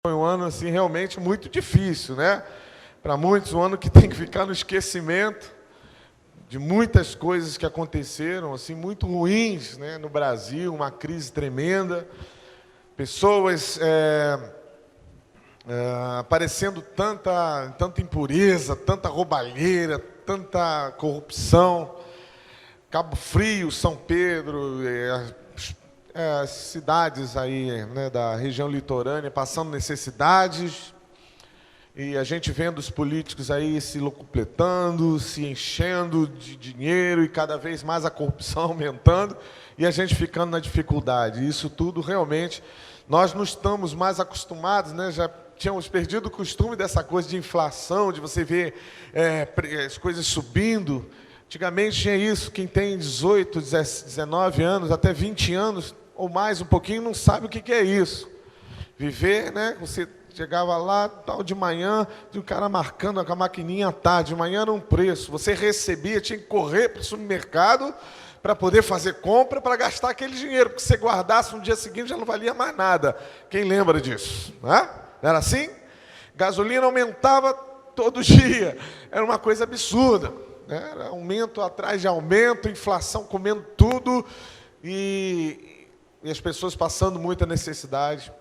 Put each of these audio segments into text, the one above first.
Foi um ano assim realmente muito difícil, né? Para muitos, um ano que tem que ficar no esquecimento de muitas coisas que aconteceram, assim, muito ruins, né? No Brasil, uma crise tremenda, pessoas aparecendo tanta impureza, tanta roubalheira, tanta corrupção. Cabo Frio, São Pedro, as cidades aí, né, da região litorânea passando necessidades, e a gente vendo os políticos aí se locupletando, se enchendo de dinheiro e cada vez mais a corrupção aumentando e a gente ficando na dificuldade. Isso tudo realmente, nós não estamos mais acostumados, né? Já tínhamos perdido o costume dessa coisa de inflação, de você ver as coisas subindo. Antigamente tinha isso, quem tem 18, 19 anos, até 20 anos ou mais, um pouquinho, não sabe o que é isso. Viver, né? Você chegava lá, tal de manhã, de um cara marcando com a maquininha à tarde, de manhã era um preço. Você recebia, tinha que correr para o supermercado para poder fazer compra, para gastar aquele dinheiro, porque se você guardasse no dia seguinte já não valia mais nada. Quem lembra disso? Né? Não era assim? Gasolina aumentava todo dia, era uma coisa absurda. Era aumento atrás de aumento, inflação comendo tudo e as pessoas passando muita necessidade.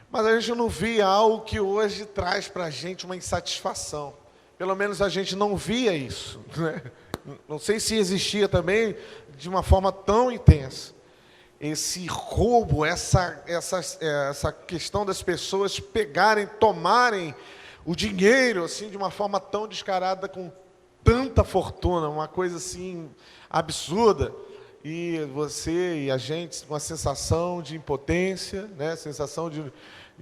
Mas a gente não via algo que hoje traz para a gente uma insatisfação. Pelo menos a gente não via isso, né? Não sei se existia também de uma forma tão intensa. Esse roubo, essa questão das pessoas pegarem, tomarem o dinheiro assim, de uma forma tão descarada, com tanta fortuna, uma coisa assim absurda, e você e a gente com a sensação de impotência, né? Sensação de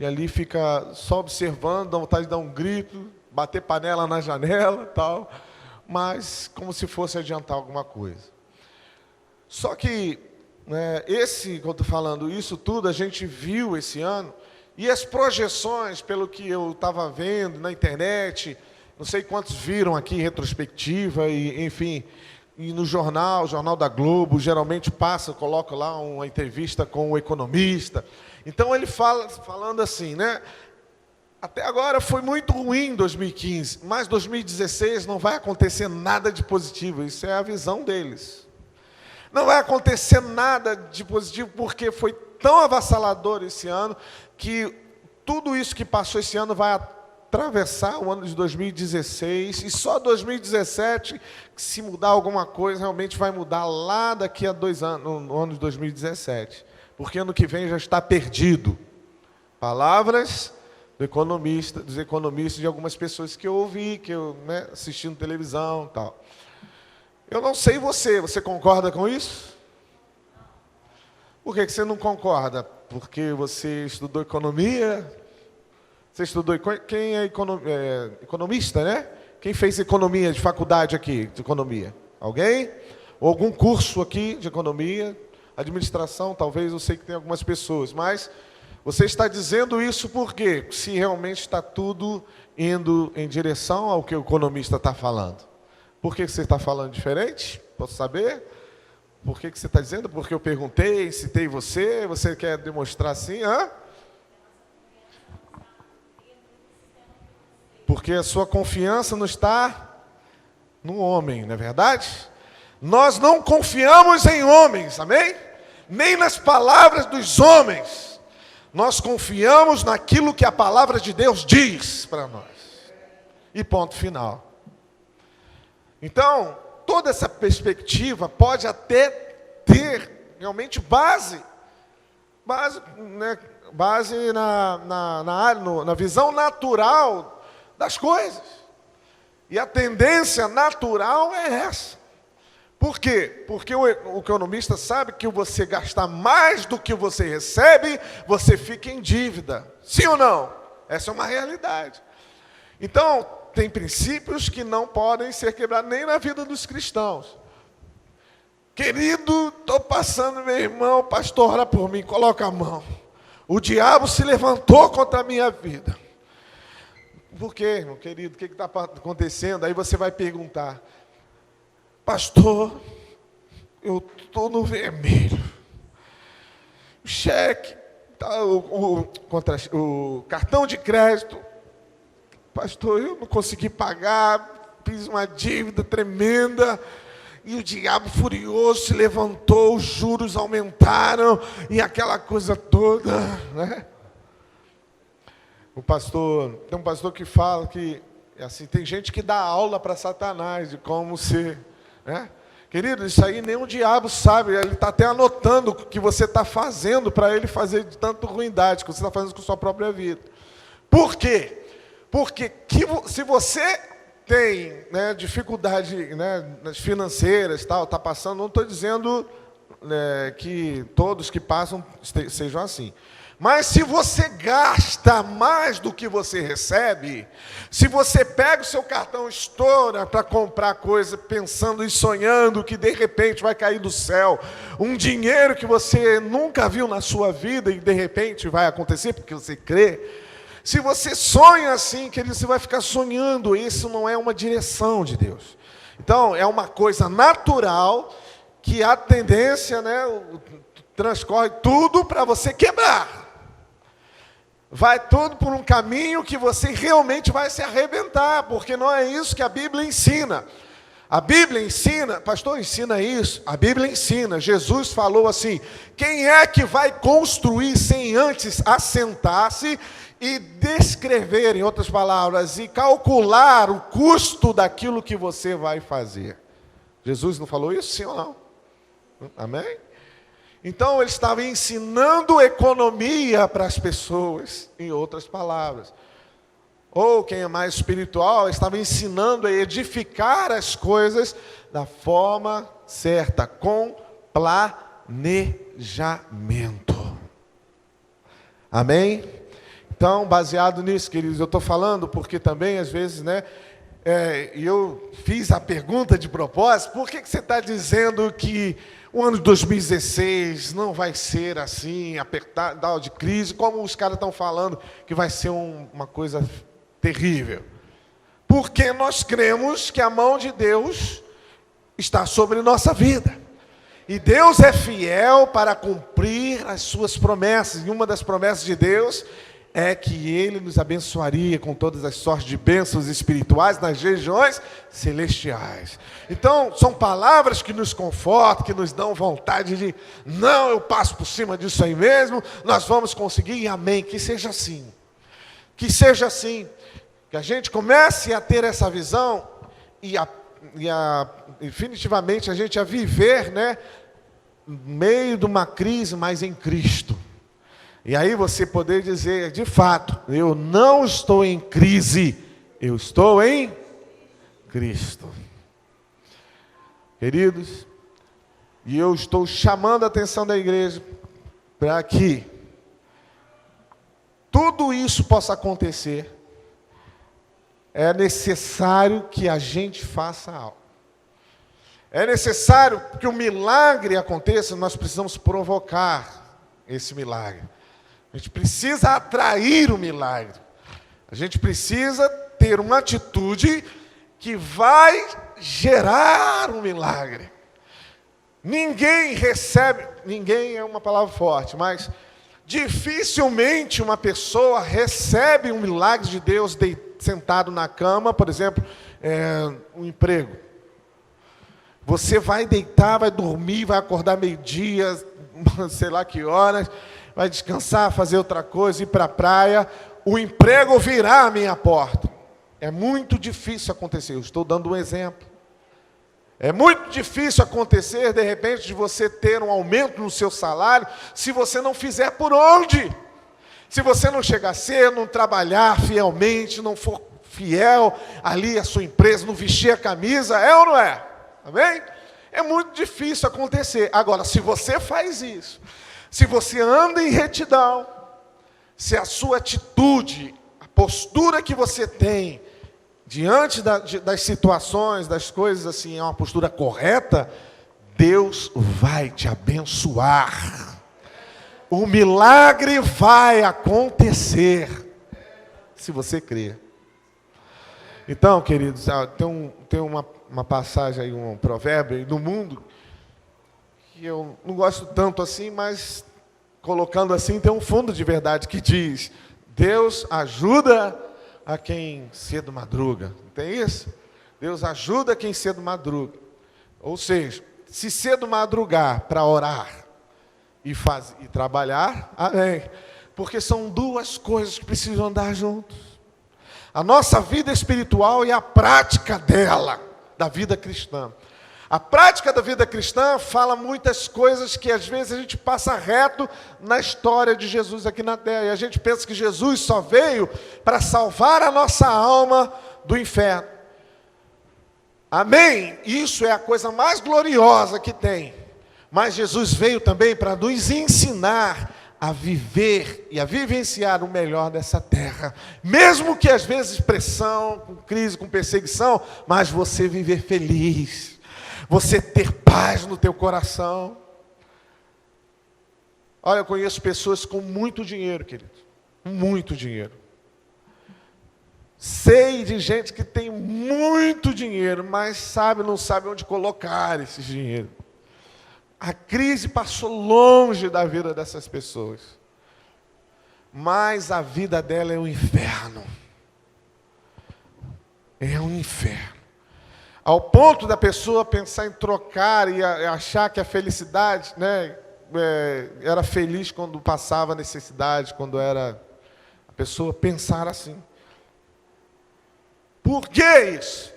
ali fica só observando, dá vontade de dar um grito, bater panela na janela, tal, mas como se fosse adiantar alguma coisa. Só que esse que eu estou falando, isso tudo a gente viu esse ano, e as projeções, pelo que eu estava vendo na internet, não sei quantos viram aqui retrospectiva, e, enfim, e no Jornal da Globo, geralmente coloca lá uma entrevista com o economista. Então ele falando assim, né? Até agora foi muito ruim 2015, mas 2016 não vai acontecer nada de positivo, isso é a visão deles. Não vai acontecer nada de positivo porque foi tão avassalador esse ano que tudo isso que passou esse ano vai atravessar o ano de 2016 e só 2017, se mudar alguma coisa, realmente vai mudar lá daqui a 2 anos, no ano de 2017. Porque ano que vem já está perdido. Palavras dos economistas, de algumas pessoas que eu ouvi, que eu assistindo televisão e tal. Eu não sei você concorda com isso? Por que você não concorda? Porque você estudou economia? Você estudou, quem é economista, né? Quem fez economia de faculdade aqui, de economia? Alguém? Ou algum curso aqui de economia? Administração, talvez, eu sei que tem algumas pessoas, mas você está dizendo isso por quê? Se realmente está tudo indo em direção ao que o economista está falando. Por que você está falando diferente? Posso saber? Por que você está dizendo? Porque eu perguntei, citei você quer demonstrar assim? Porque a sua confiança não está no homem, não é verdade? Nós não confiamos em homens, amém? Nem nas palavras dos homens. Nós confiamos naquilo que a palavra de Deus diz para nós. E ponto final. Então, toda essa perspectiva pode até ter realmente base na visão natural das coisas. E a tendência natural é essa. Por quê? Porque o economista sabe que você gastar mais do que você recebe, você fica em dívida. Sim ou não? Essa é uma realidade. Então, tem princípios que não podem ser quebrados nem na vida dos cristãos. Querido, estou passando, meu irmão, pastor, ora por mim, coloca a mão. O diabo se levantou contra a minha vida. Por quê, irmão querido? O que está acontecendo? Aí você vai perguntar, pastor, eu estou no vermelho. O cheque o cartão de crédito, pastor, eu não consegui pagar, fiz uma dívida tremenda, e o diabo furioso se levantou, os juros aumentaram, e aquela coisa toda, né? Tem um pastor que fala que, assim, tem gente que dá aula para Satanás de como ser, né? Querido, isso aí nem o diabo sabe, ele está até anotando o que você está fazendo para ele fazer de tanta ruindade que você está fazendo com a sua própria vida. Por quê? Porque se você tem, né, dificuldade, né, financeiras, tal, está passando, não estou dizendo, né, que todos que passam sejam assim. Mas se você gasta mais do que você recebe, se você pega o seu cartão e estoura para comprar coisa, pensando e sonhando que de repente vai cair do céu, um dinheiro que você nunca viu na sua vida e de repente vai acontecer porque você crê, se você sonha assim, querido, você vai ficar sonhando, isso não é uma direção de Deus. Então, é uma coisa natural que a tendência, né, transcorre tudo para você quebrar. Vai tudo por um caminho que você realmente vai se arrebentar, porque não é isso que a Bíblia ensina. A Bíblia ensina, pastor, ensina isso, a Bíblia ensina, Jesus falou assim, quem é que vai construir sem antes assentar-se e descrever, em outras palavras, e calcular o custo daquilo que você vai fazer? Jesus não falou isso, sim ou não? Amém? Então, ele estava ensinando economia para as pessoas, em outras palavras. Ou, quem é mais espiritual, estava ensinando a edificar as coisas da forma certa, com planejamento. Amém? Então, baseado nisso, queridos, eu estou falando porque também, às vezes, né, eu fiz a pergunta de propósito, por que você está dizendo que o ano de 2016 não vai ser assim, apertado, de crise, como os caras estão falando que vai ser uma coisa terrível? Porque nós cremos que a mão de Deus está sobre nossa vida. E Deus é fiel para cumprir as suas promessas. E uma das promessas de Deus é que Ele nos abençoaria com todas as sortes de bênçãos espirituais nas regiões celestiais. Então, são palavras que nos confortam, que nos dão vontade de, não, eu passo por cima disso aí mesmo, nós vamos conseguir, e amém, que seja assim. Que seja assim, que a gente comece a ter essa visão, definitivamente a gente a viver, né, no meio de uma crise, mas em Cristo. E aí você poder dizer, de fato, eu não estou em crise, eu estou em Cristo. Queridos, e eu estou chamando a atenção da igreja para que tudo isso possa acontecer. É necessário que a gente faça algo. É necessário que o milagre aconteça, nós precisamos provocar esse milagre. A gente precisa atrair o milagre. A gente precisa ter uma atitude que vai gerar um milagre. Ninguém é uma palavra forte, mas dificilmente uma pessoa recebe um milagre de Deus sentado na cama, por exemplo, um emprego. Você vai deitar, vai dormir, vai acordar meio-dia, sei lá que horas, vai descansar, fazer outra coisa, ir para a praia, o emprego virá à minha porta. É muito difícil acontecer, eu estou dando um exemplo. É muito difícil acontecer, de repente, de você ter um aumento no seu salário, se você não fizer por onde. Se você não chegar cedo, não trabalhar fielmente, não for fiel ali à sua empresa, não vestir a camisa, é ou não é? Amém? É muito difícil acontecer. Agora, se você faz isso, se você anda em retidão, se a sua atitude, a postura que você tem diante das situações, das coisas assim, é uma postura correta, Deus vai te abençoar. O milagre vai acontecer, se você crer. Então, queridos, tem uma passagem aí, um provérbio aí no mundo, que eu não gosto tanto assim, mas colocando assim, tem um fundo de verdade que diz: Deus ajuda a quem cedo madruga. Não tem isso? Deus ajuda quem cedo madruga. Ou seja, se cedo madrugar para orar e trabalhar, amém. Porque são duas coisas que precisam andar juntos. A nossa vida espiritual e a prática dela, da vida cristã. A prática da vida cristã fala muitas coisas que às vezes a gente passa reto na história de Jesus aqui na terra. E a gente pensa que Jesus só veio para salvar a nossa alma do inferno. Amém? Isso é a coisa mais gloriosa que tem. Mas Jesus veio também para nos ensinar a viver e a vivenciar o melhor dessa terra. Mesmo que às vezes pressão, com crise, com perseguição, mas você viver feliz. Você ter paz no teu coração. Olha, eu conheço pessoas com muito dinheiro, querido. Muito dinheiro. Sei de gente que tem muito dinheiro, mas não sabe onde colocar esse dinheiro. A crise passou longe da vida dessas pessoas. Mas a vida dela é um inferno. É um inferno. Ao ponto da pessoa pensar em trocar e achar que a felicidade, né, era feliz quando passava necessidade, quando era a pessoa pensar assim. Por que isso?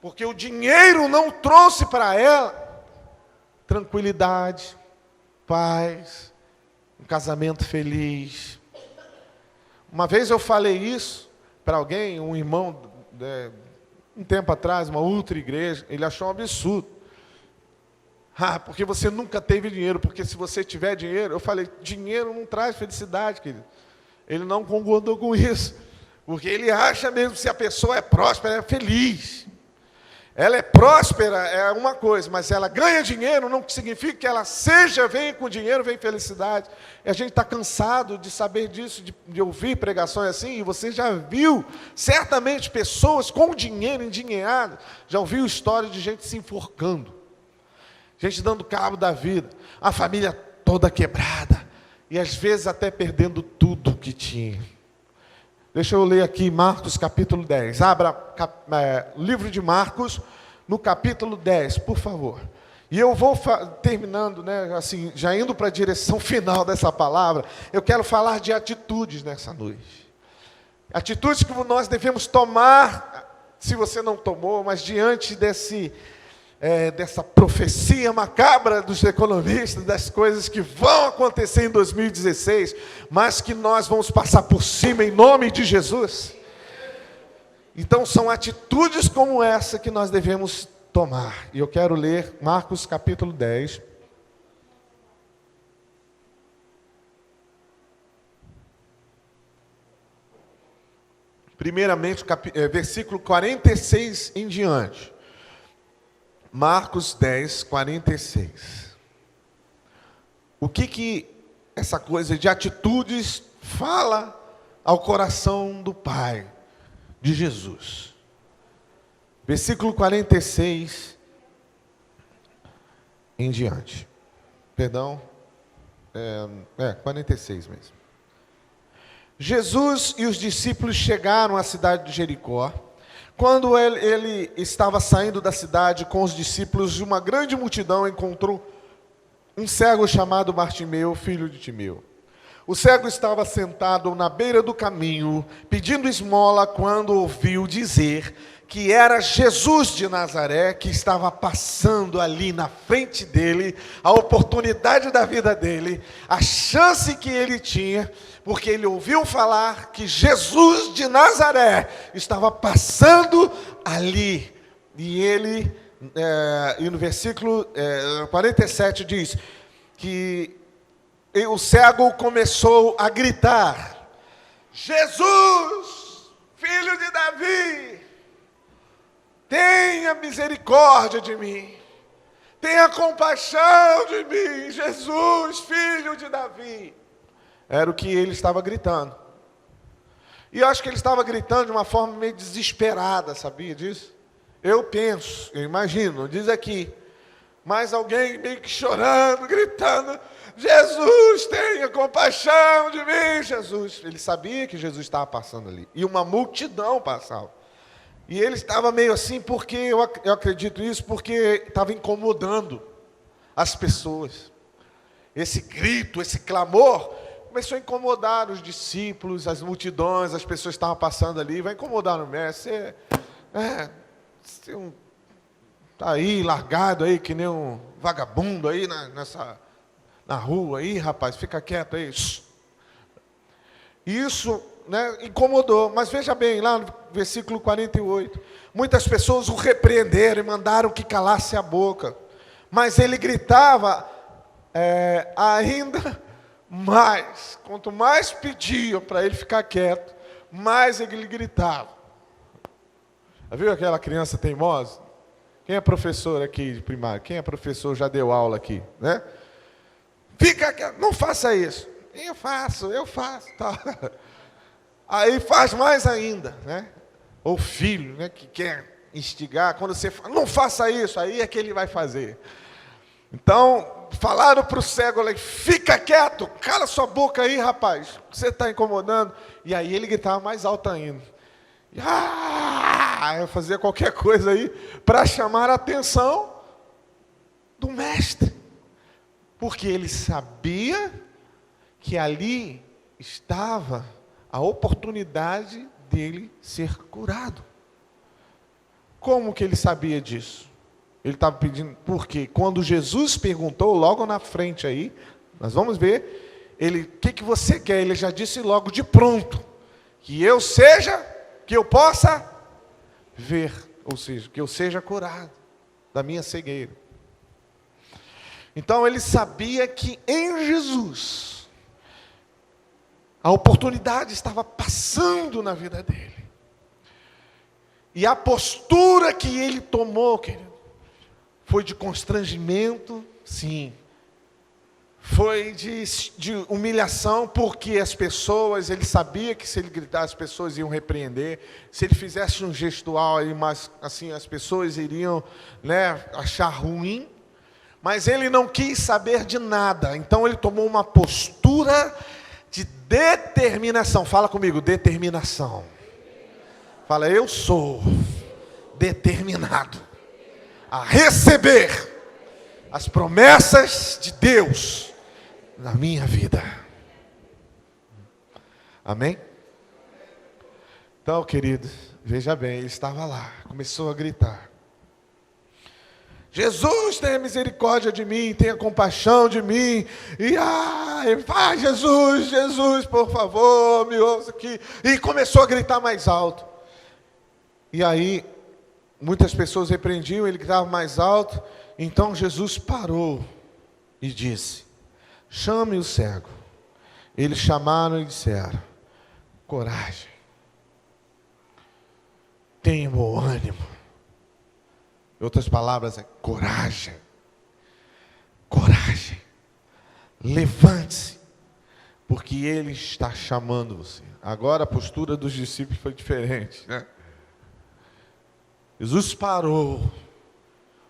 Porque o dinheiro não trouxe para ela tranquilidade, paz, um casamento feliz. Uma vez eu falei isso para alguém, um irmão, um tempo atrás, uma outra igreja, ele achou um absurdo. Porque você nunca teve dinheiro, porque se você tiver dinheiro, eu falei, dinheiro não traz felicidade, querido. Ele não concordou com isso. Porque ele acha mesmo que se a pessoa é próspera, é feliz. Ela é próspera, é uma coisa, mas ela ganha dinheiro, não significa que ela vem com dinheiro, vem felicidade. E a gente está cansado de saber disso, de ouvir pregações assim, e você já viu, certamente, pessoas com dinheiro endinheirado, já ouviu história de gente se enforcando, gente dando cabo da vida, a família toda quebrada, e às vezes até perdendo tudo que tinha. Deixa eu ler aqui Marcos capítulo 10. Abra livro de Marcos no capítulo 10, por favor. E eu vou terminando, né, assim, já indo para a direção final dessa palavra, eu quero falar de atitudes nessa noite. Atitudes que nós devemos tomar, se você não tomou, mas diante dessa profecia macabra dos economistas, das coisas que vão acontecer em 2016, mas que nós vamos passar por cima em nome de Jesus. Então são atitudes como essa que nós devemos tomar. E eu quero ler Marcos capítulo 10. Primeiramente, versículo 46 em diante. Marcos 10, 46. O que essa coisa de atitudes fala ao coração do Pai, de Jesus? Versículo 46 em diante. Perdão, 46 mesmo. Jesus e os discípulos chegaram à cidade de Jericó. Quando ele estava saindo da cidade com os discípulos, uma grande multidão encontrou um cego chamado Bartimeu, filho de Timeu. O cego estava sentado na beira do caminho, pedindo esmola, quando ouviu dizer que era Jesus de Nazaré que estava passando ali na frente dele, a oportunidade da vida dele, a chance que ele tinha, porque ele ouviu falar que Jesus de Nazaré estava passando ali. E ele, e no versículo 47 diz que o cego começou a gritar: Jesus, filho de Davi, tenha misericórdia de mim, tenha compaixão de mim, Jesus, filho de Davi. Era o que ele estava gritando. E eu acho que ele estava gritando de uma forma meio desesperada, sabia disso? Eu imagino, diz aqui, mas alguém meio que chorando, gritando: Jesus, tenha compaixão de mim, Jesus. Ele sabia que Jesus estava passando ali. E uma multidão passava. E ele estava meio assim, porque eu acredito isso, porque estava incomodando as pessoas. Esse grito, esse clamor, começou a incomodar os discípulos, as multidões, as pessoas que estavam passando ali. Vai incomodar no mestre. Você está aí, largado aí, que nem um vagabundo aí na rua aí, rapaz, fica quieto aí. Isso, né, incomodou. Mas veja bem, lá no versículo 48, muitas pessoas o repreenderam e mandaram que calasse a boca. Mas ele gritava ainda mais. Quanto mais pediam para ele ficar quieto, mais ele gritava. Viu aquela criança teimosa? Quem é professor aqui de primário? Quem é professor já deu aula aqui, né? Fica quieto, não faça isso. Eu faço. Tá. Aí faz mais ainda, né? Ou filho, né, que quer instigar, quando você fala, não faça isso, aí é que ele vai fazer. Então, falaram para o cego, fica quieto, cala sua boca aí, rapaz, você está incomodando. E aí ele gritava mais alto ainda. Eu fazia qualquer coisa aí para chamar a atenção do mestre. Porque ele sabia que ali estava a oportunidade dele ser curado. Como que ele sabia disso? Ele estava pedindo, porque quando Jesus perguntou, logo na frente aí, nós vamos ver, o que você quer? Ele já disse logo de pronto, que eu possa ver, ou seja, que eu seja curado da minha cegueira. Então ele sabia que em Jesus, a oportunidade estava passando na vida dele. E a postura que ele tomou, querido, foi de constrangimento, sim. Foi de humilhação, porque as pessoas, ele sabia que se ele gritasse, as pessoas iam repreender. Se ele fizesse um gestual aí, mas assim, as pessoas iriam, né, achar ruim. Mas ele não quis saber de nada. Então ele tomou uma postura de determinação. Fala comigo, determinação. Fala, eu sou determinado a receber as promessas de Deus na minha vida. Amém? Então, queridos, veja bem, ele estava lá, começou a gritar. Jesus, tenha misericórdia de mim, tenha compaixão de mim. E Jesus, por favor, me ouça aqui. E começou a gritar mais alto. E aí, muitas pessoas repreendiam, ele gritava mais alto. Então Jesus parou e disse, chame o cego. Eles chamaram e disseram, coragem, tenha bom ânimo. Em outras palavras, é coragem. Coragem. Levante-se, porque ele está chamando você. Agora a postura dos discípulos foi diferente, né? Jesus parou,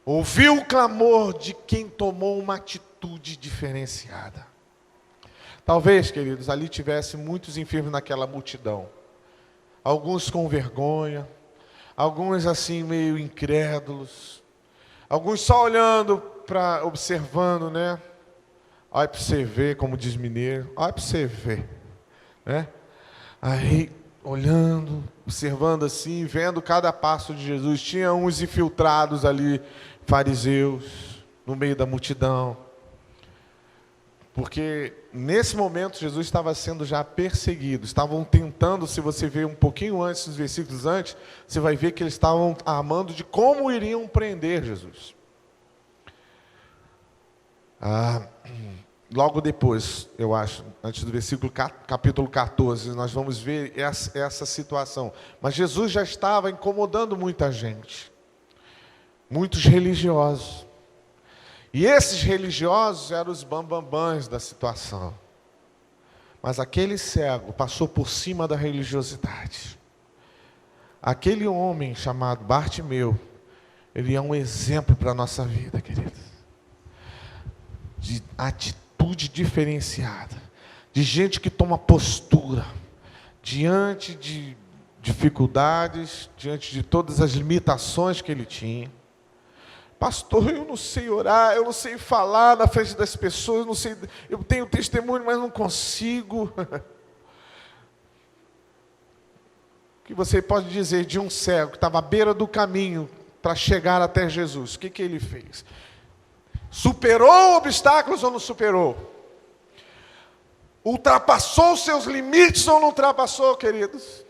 ouviu o clamor de quem tomou uma atitude diferenciada. Talvez, queridos, ali tivesse muitos enfermos naquela multidão. Alguns com vergonha, alguns assim meio incrédulos, alguns só olhando, observando, né? Olha para você ver, como diz mineiro, olha para você ver, né? Aí, olhando, observando assim, vendo cada passo de Jesus. Tinha uns infiltrados ali, fariseus, no meio da multidão. Porque nesse momento Jesus estava sendo já perseguido. Estavam tentando, se você ver um pouquinho antes, os versículos antes, você vai ver que eles estavam armando de como iriam prender Jesus. Logo depois, eu acho, antes do versículo capítulo 14, nós vamos ver essa situação. Mas Jesus já estava incomodando muita gente. Muitos religiosos. E esses religiosos eram os bambambãs da situação. Mas aquele cego passou por cima da religiosidade. Aquele homem chamado Bartimeu, ele é um exemplo para a nossa vida, queridos. De atitude atitude diferenciada, de gente que toma postura diante de dificuldades, diante de todas as limitações que ele tinha. Pastor, eu não sei orar, eu não sei falar na frente das pessoas, eu não sei, eu tenho testemunho, mas não consigo. O que você pode dizer de um cego que estava à beira do caminho para chegar até Jesus? O que ele fez? Superou obstáculos ou não superou? Ultrapassou os seus limites ou não ultrapassou, queridos?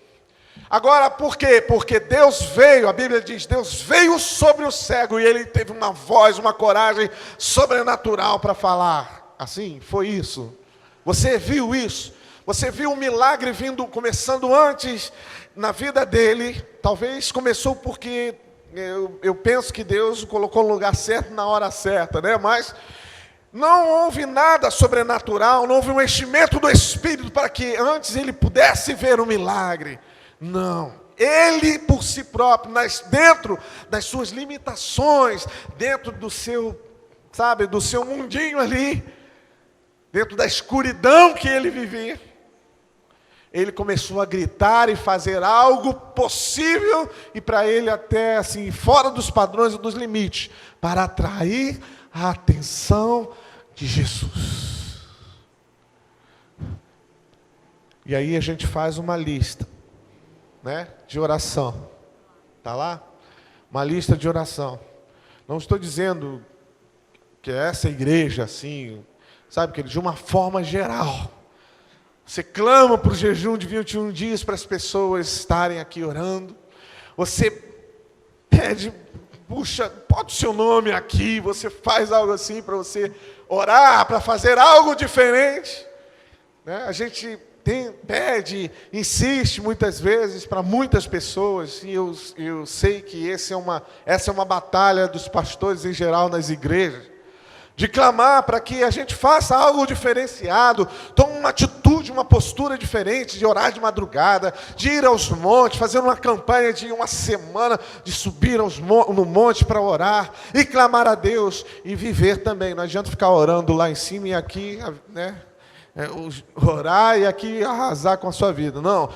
Agora, por quê? Porque Deus veio, a Bíblia diz, Deus veio sobre o cego e ele teve uma voz, uma coragem sobrenatural para falar. Assim, foi isso. Você viu isso? Você viu o milagre começando antes na vida dele. Talvez começou porque eu penso que Deus o colocou no lugar certo, na hora certa, né? Mas não houve nada sobrenatural, não houve um enchimento do Espírito para que antes ele pudesse ver o milagre. Não, ele por si próprio, dentro das suas limitações, dentro do seu, do seu mundinho ali, dentro da escuridão que ele vivia, ele começou a gritar e fazer algo possível, e para ele até assim, fora dos padrões e dos limites, para atrair a atenção de Jesus. E aí a gente faz uma lista, né, de oração. Está lá? Uma lista de oração. Não estou dizendo que essa igreja, assim, que de uma forma geral. Você clama por jejum de 21 dias para as pessoas estarem aqui orando. Você pede, puxa, bota o seu nome aqui. Você faz algo assim para você orar, para fazer algo diferente. Né? A gente pede, insiste muitas vezes para muitas pessoas, e eu sei que essa é uma batalha dos pastores em geral nas igrejas, de clamar para que a gente faça algo diferenciado, tome uma atitude, uma postura diferente, de orar de madrugada, de ir aos montes, fazer uma campanha de uma semana, de subir no monte para orar, e clamar a Deus, e viver também. Não adianta ficar orando lá em cima e aqui, né? Orar e aqui arrasar com a sua vida. Não,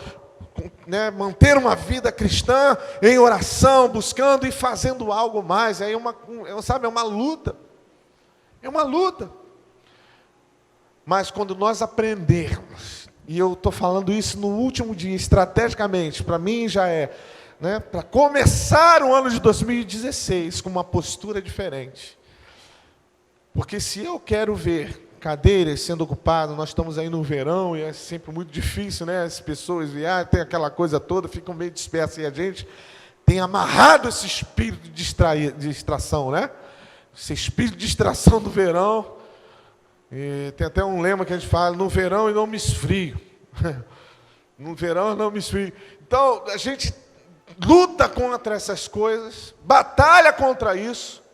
né, manter uma vida cristã em oração, buscando e fazendo algo mais. É uma luta. É uma luta. Mas quando nós aprendermos, e eu estou falando isso no último dia, estrategicamente, para mim já né, para começar o ano de 2016 com uma postura diferente. Porque se eu quero ver cadeiras sendo ocupadas, nós estamos aí no verão e é sempre muito difícil, né? As pessoas viajam, tem aquela coisa toda, ficam meio dispersas, e a gente tem amarrado esse espírito de distração, né? Esse espírito de distração do verão. E tem até um lema que a gente fala: no verão eu não me esfrio. No verão eu não me esfrio. Então a gente luta contra essas coisas, batalha contra isso.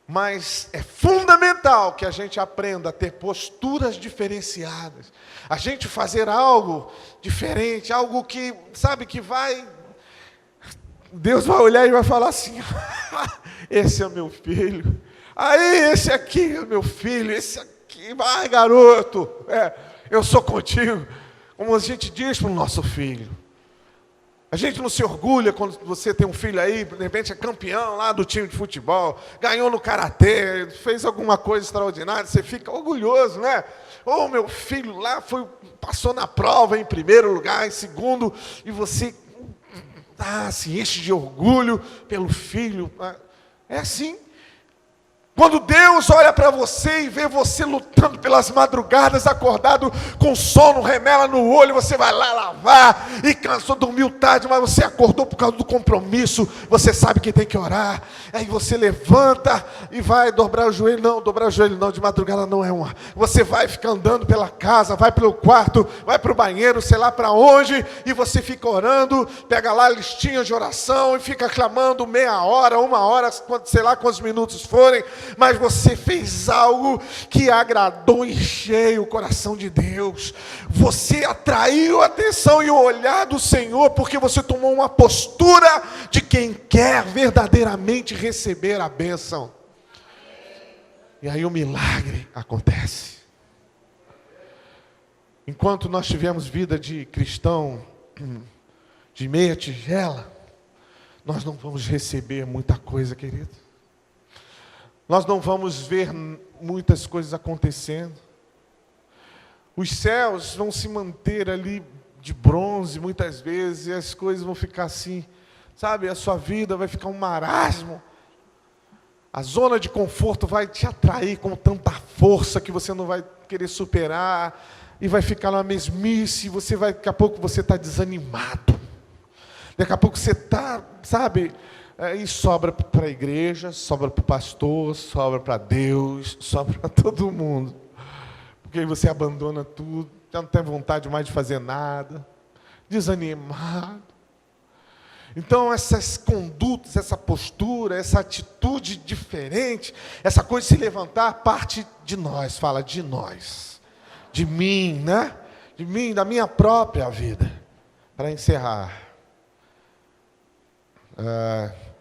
Mas é fundamental que a gente aprenda a ter posturas diferenciadas. A gente fazer algo diferente, algo que, que vai... Deus vai olhar e vai falar assim: esse é meu filho. Aí, esse aqui é meu filho. Esse aqui, vai garoto. Eu sou contigo. Como a gente diz para o nosso filho. A gente não se orgulha quando você tem um filho aí, de repente é campeão lá do time de futebol, ganhou no karatê, fez alguma coisa extraordinária, você fica orgulhoso, né? Ou meu filho lá passou na prova em primeiro lugar, em segundo, e você se enche de orgulho pelo filho. É assim. Quando Deus olha para você e vê você lutando pelas madrugadas, acordado com sono, remela no olho, você vai lá lavar, e cansou, dormiu tarde, mas você acordou por causa do compromisso, você sabe que tem que orar, aí você levanta e vai dobrar o joelho. Não, dobrar o joelho não, de madrugada não é uma. Você vai ficar andando pela casa, vai pelo quarto, vai para o banheiro, sei lá para onde, e você fica orando, pega lá a listinha de oração e fica clamando meia hora, uma hora, sei lá quantos minutos forem, mas você fez algo que agradou em cheio o coração de Deus. Você atraiu a atenção e o olhar do Senhor, porque você tomou uma postura de quem quer verdadeiramente receber a bênção. E aí o milagre acontece. Enquanto nós tivemos vida de cristão, de meia tigela, nós não vamos receber muita coisa, querido. Nós não vamos ver muitas coisas acontecendo. Os céus vão se manter ali de bronze muitas vezes, e as coisas vão ficar assim, sabe? A sua vida vai ficar um marasmo. A zona de conforto vai te atrair com tanta força que você não vai querer superar, e vai ficar na mesmice, daqui a pouco você está desanimado. Daqui a pouco você está, sabe? E sobra para a igreja, sobra para o pastor, sobra para Deus, sobra para todo mundo. Porque aí você abandona tudo, já não tem vontade mais de fazer nada, desanimado. Então essas condutas, essa postura, essa atitude diferente, essa coisa de se levantar, parte de nós, fala de nós. De mim, né? De mim, da minha própria vida. Para encerrar.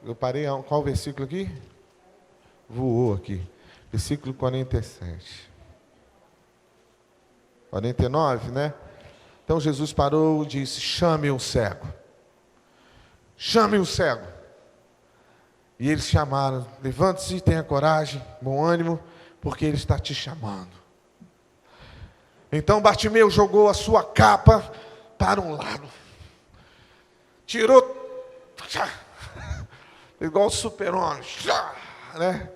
Eu parei, qual versículo aqui? Voou aqui. Versículo 47. 49, né? Então Jesus parou e disse, chame o cego. Chame o cego. E eles chamaram, levante-se, tenha coragem, bom ânimo, porque ele está te chamando. Então Bartimeu jogou a sua capa para um lado. Tirou, igual o super-homem, né?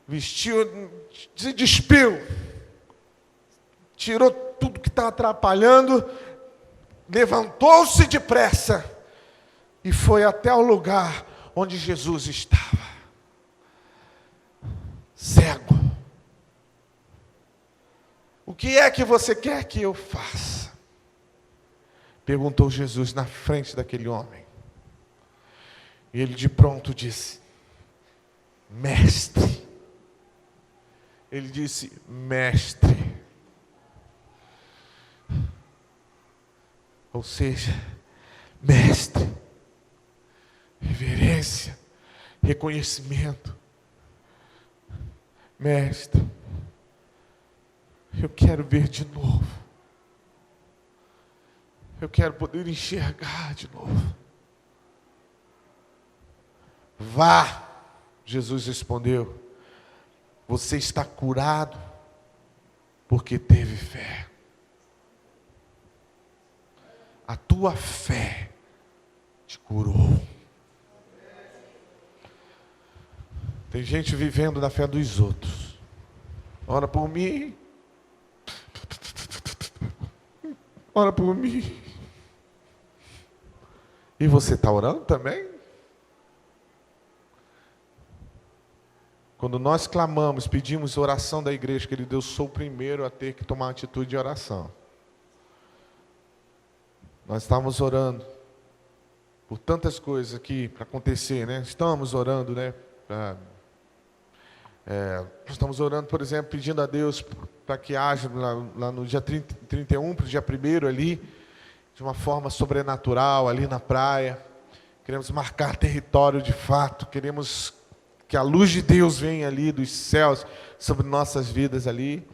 Vestiu, se despiu. Tirou tudo que está atrapalhando, levantou-se depressa e foi até o lugar onde Jesus estava. Cego. O que é que você quer que eu faça? Perguntou Jesus na frente daquele homem. E ele de pronto disse, mestre. Ele disse, mestre. Ou seja, mestre, reverência, reconhecimento. Mestre, eu quero ver de novo. Eu quero poder enxergar de novo. Vá, Jesus respondeu. Você está curado porque teve fé. A tua fé te curou. Tem gente vivendo na fé dos outros. Ora por mim. Ora por mim. E você está orando também? Quando nós clamamos, pedimos oração da igreja, querido, eu sou o primeiro a ter que tomar uma atitude de oração. Nós estávamos orando por tantas coisas aqui para acontecer, né? Estamos orando, né? Nós estamos orando, por exemplo, pedindo a Deus para que haja lá no dia 31, para o dia 1º ali, de uma forma sobrenatural, ali na praia. Queremos marcar território de fato, queremos que a luz de Deus venha ali dos céus sobre nossas vidas ali.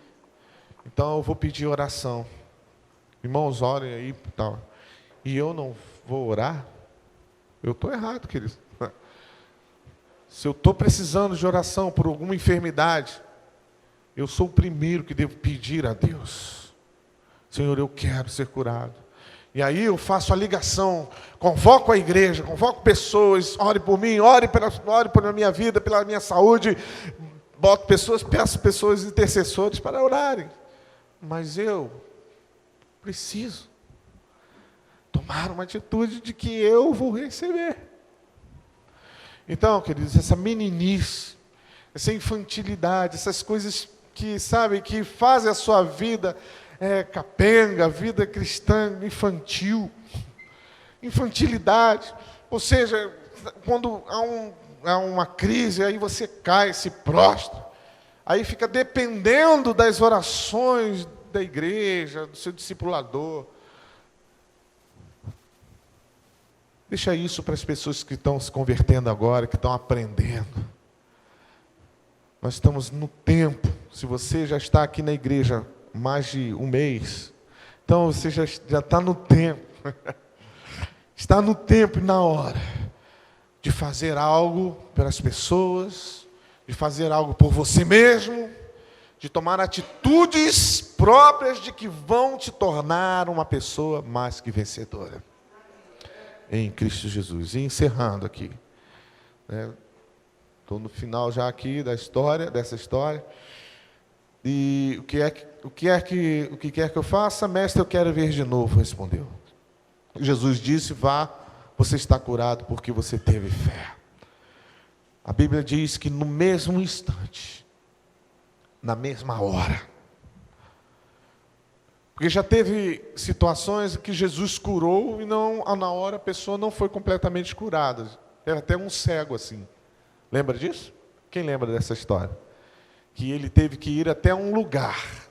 Então eu vou pedir oração. Irmãos, orem aí e tal. E eu não vou orar? Eu estou errado, querido. Se eu estou precisando de oração por alguma enfermidade, eu sou o primeiro que devo pedir a Deus. Senhor, eu quero ser curado. E aí eu faço a ligação, convoco a igreja, convoco pessoas, ore por mim, ore pela minha vida, pela minha saúde, peço pessoas intercessores para orarem. Mas eu preciso tomar uma atitude de que eu vou receber. Então, queridos, essa meninice, essa infantilidade, essas coisas que, sabe, que fazem a sua vida capenga, vida cristã infantil, infantilidade. Ou seja, quando há uma crise, aí você cai, se prostra, aí fica dependendo das orações da igreja, do seu discipulador. Deixa isso para as pessoas que estão se convertendo agora, que estão aprendendo. Nós estamos no tempo, se você já está aqui na igreja mais de um mês, Então você já está no tempo. Está no tempo e na hora de fazer algo pelas pessoas, de fazer algo por você mesmo, de tomar atitudes próprias de que vão te tornar uma pessoa mais que vencedora. Em Cristo Jesus. E encerrando aqui. Estou no final já aqui dessa história. E o que quer que eu faça? Mestre, eu quero ver de novo, respondeu. Jesus disse, vá, você está curado porque você teve fé. A Bíblia diz que no mesmo instante, na mesma hora, porque já teve situações que Jesus curou e na hora a pessoa não foi completamente curada. Era até um cego assim. Lembra disso? Quem lembra dessa história? Que ele teve que ir até um lugar.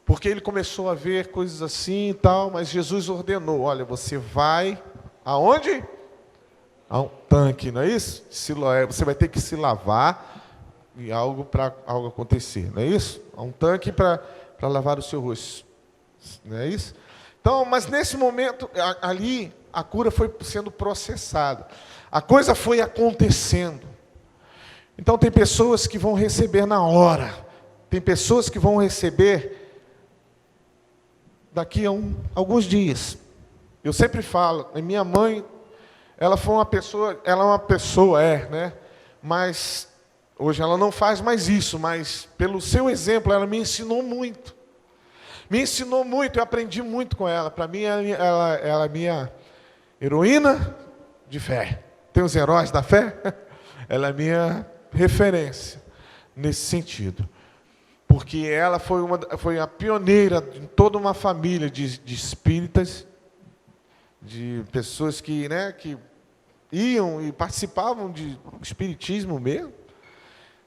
Porque ele começou a ver coisas assim e tal, mas Jesus ordenou, olha, você vai aonde? A um tanque, não é isso? Siloé, você vai ter que se lavar e para algo acontecer, não é isso? A um tanque para lavar o seu rosto, não é isso? Então, mas nesse momento, ali, a cura foi sendo processada. A coisa foi acontecendo. Então, tem pessoas que vão receber na hora. Tem pessoas que vão receber daqui a alguns dias. Eu sempre falo, a minha mãe, ela é uma pessoa, né? Mas hoje ela não faz mais isso, mas pelo seu exemplo, ela me ensinou muito. Me ensinou muito, eu aprendi muito com ela. Para mim, ela é minha heroína de fé. Tem os heróis da fé? Ela é minha referência nesse sentido. Porque ela foi a pioneira em toda uma família de espíritas, de pessoas que iam e participavam de espiritismo mesmo.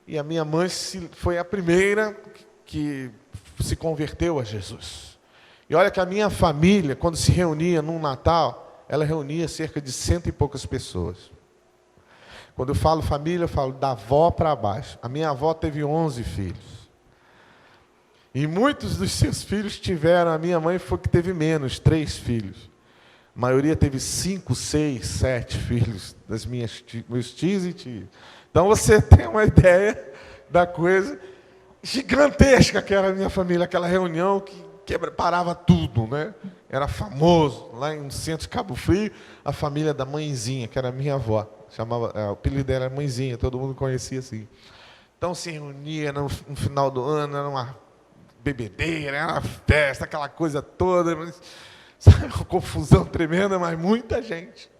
E a minha mãe foi a primeira que se converteu a Jesus. E olha que a minha família, quando se reunia num Natal, ela reunia cerca de 100 e poucas pessoas. Quando eu falo família, eu falo da avó para baixo. A minha avó teve 11 filhos. E muitos dos seus filhos tiveram, a minha mãe foi que teve menos, 3 filhos. A maioria teve 5, 6, 7 filhos das meus tios e tias. Então você tem uma ideia da coisa gigantesca que era a minha família, aquela reunião que parava tudo, né? Era famoso, lá no centro de Cabo Frio, a família da mãezinha, que era a minha avó. O apelido dela era Mãezinha, todo mundo conhecia assim. Então se reunia no final do ano, era uma bebedeira, era uma festa, aquela coisa toda, sabe, uma confusão tremenda, mas muita gente.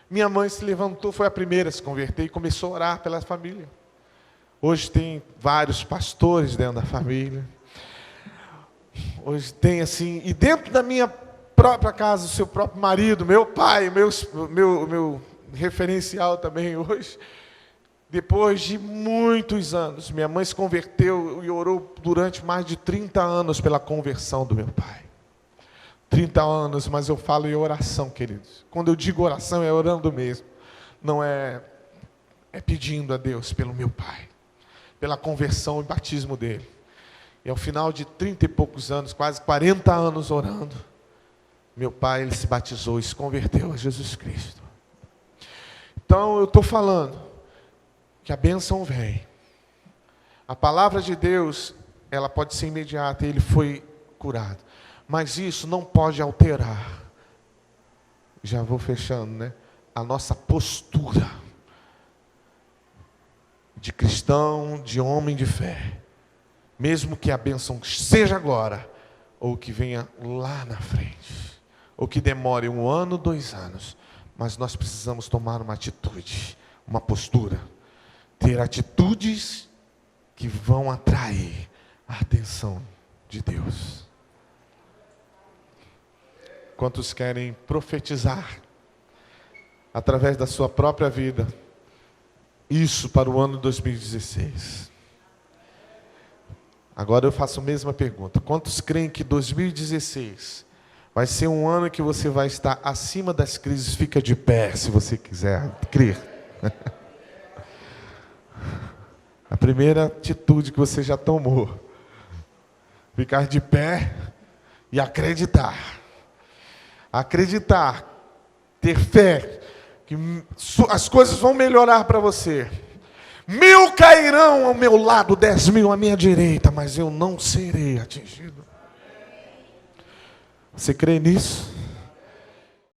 Minha mãe se levantou, foi a primeira a se converter e começou a orar pela família. Hoje tem vários pastores dentro da família. Hoje tem assim, e dentro da minha própria casa, o seu próprio marido, meu pai, meu referencial também hoje. Depois de muitos anos, minha mãe se converteu e orou durante mais de 30 anos pela conversão do meu pai. 30 anos, mas eu falo em oração, queridos. Quando eu digo oração, é orando mesmo. Não é pedindo a Deus pelo meu pai, pela conversão e batismo dele. E ao final de 30 e poucos anos, quase 40 anos orando, meu pai, ele se batizou e se converteu a Jesus Cristo. Então, eu estou falando que a bênção vem. A palavra de Deus, ela pode ser imediata, ele foi curado. Mas isso não pode alterar, já vou fechando, né? A nossa postura de cristão, de homem de fé. Mesmo que a bênção seja agora, ou que venha lá na frente, ou que demore 1 ano, 2 anos, mas nós precisamos tomar uma atitude, uma postura. Ter atitudes que vão atrair a atenção de Deus. Quantos querem profetizar através da sua própria vida isso para o ano 2016? Agora eu faço a mesma pergunta. Quantos creem que 2016 vai ser um ano que você vai estar acima das crises? Fica de pé, se você quiser crer. A primeira atitude que você já tomou, ficar de pé e acreditar. Acreditar, ter fé, que as coisas vão melhorar para você. 1000 cairão ao meu lado, 10.000 à minha direita, mas eu não serei atingido. Você crê nisso?